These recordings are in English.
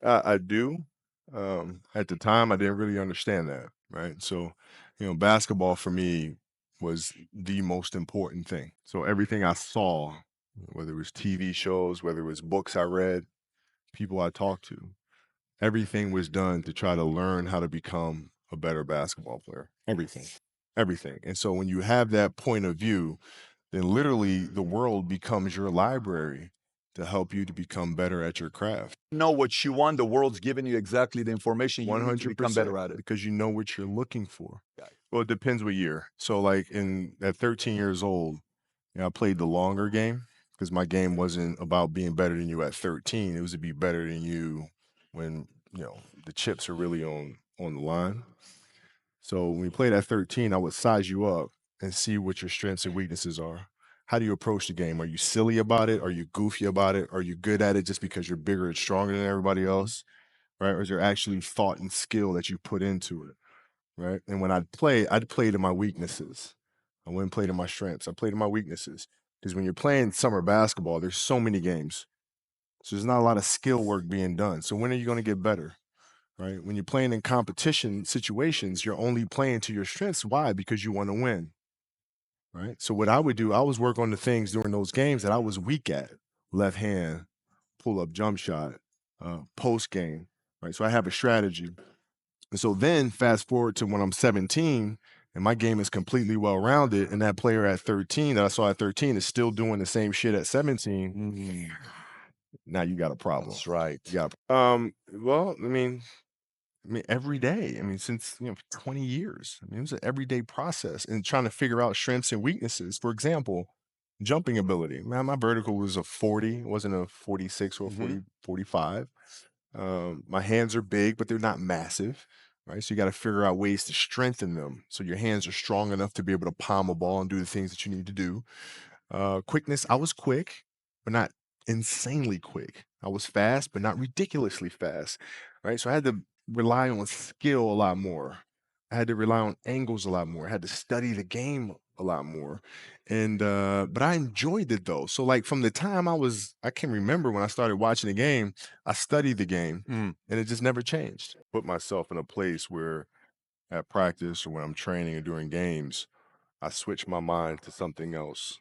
I do. At the time, I didn't really understand that, right? So, basketball for me was the most important thing. So everything I saw, whether it was TV shows, whether it was books I read, people I talked to, everything was done to try to learn how to become a better basketball player. Everything. Everything. And so when you have that point of view, then literally the world becomes your library to help you to become better at your craft. Know what you want, the world's giving you exactly the information you need to become 100% better at it. because you know what you're looking for. Got it. Well, it depends what year. So like at 13 years old, I played the longer game because my game wasn't about being better than you at 13. It was to be better than you when, the chips are really on the line. So when we played at 13, I would size you up and see what your strengths and weaknesses are. How do you approach the game? Are you silly about it? Are you goofy about it? Are you good at it just because you're bigger and stronger than everybody else? Right? Or is there actually thought and skill that you put into it? Right. And when I'd play to my weaknesses. I wouldn't play to my strengths. I play to my weaknesses. Because when you're playing summer basketball, there's so many games. So there's not a lot of skill work being done. So when are you going to get better? Right. When you're playing in competition situations, you're only playing to your strengths. Why? Because you want to win. Right. So what I would do, I was work on the things during those games that I was weak at. Left hand, pull up jump shot, post game. Right. So I have a strategy. And so then fast forward to when I'm 17 and my game is completely well rounded, and that player at 13 that I saw at 13 is still doing the same shit at 17. Now you got a problem. That's right. Yeah. Well, I mean, every day. I mean, since 20 years. I mean, it was an everyday process and trying to figure out strengths and weaknesses. For example, jumping ability. Man, my vertical was a 40, it wasn't a 46 or a 40, 45. My hands are big, but they're not massive, right? So you got to figure out ways to strengthen them so your hands are strong enough to be able to palm a ball and do the things that you need to do. Quickness, I was quick, but not insanely quick. I was fast, but not ridiculously fast, right? So I had to rely on skill a lot more. I had to rely on angles a lot more. I had to study the game a lot more. And but I enjoyed it though. So like from the time I can remember when I started watching the game, I studied the game and it just never changed. Put myself in a place where at practice or when I'm training or during games, I switch my mind to something else.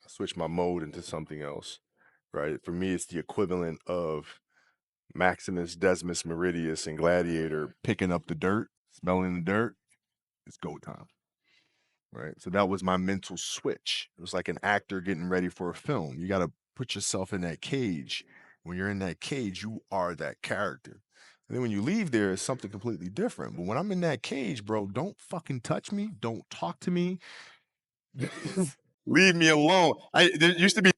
I switch my mode into something else, right? For me, it's the equivalent of Maximus Decimus Meridius and Gladiator picking up the dirt, smelling the dirt. It's go time, right? So that was my mental switch. It was like an actor getting ready for a film. You got to put yourself in that cage. When you're in that cage, you are that character. And then when you leave there, it's something completely different. But when I'm in that cage, bro, don't fucking touch me. Don't talk to me. Leave me alone. There used to be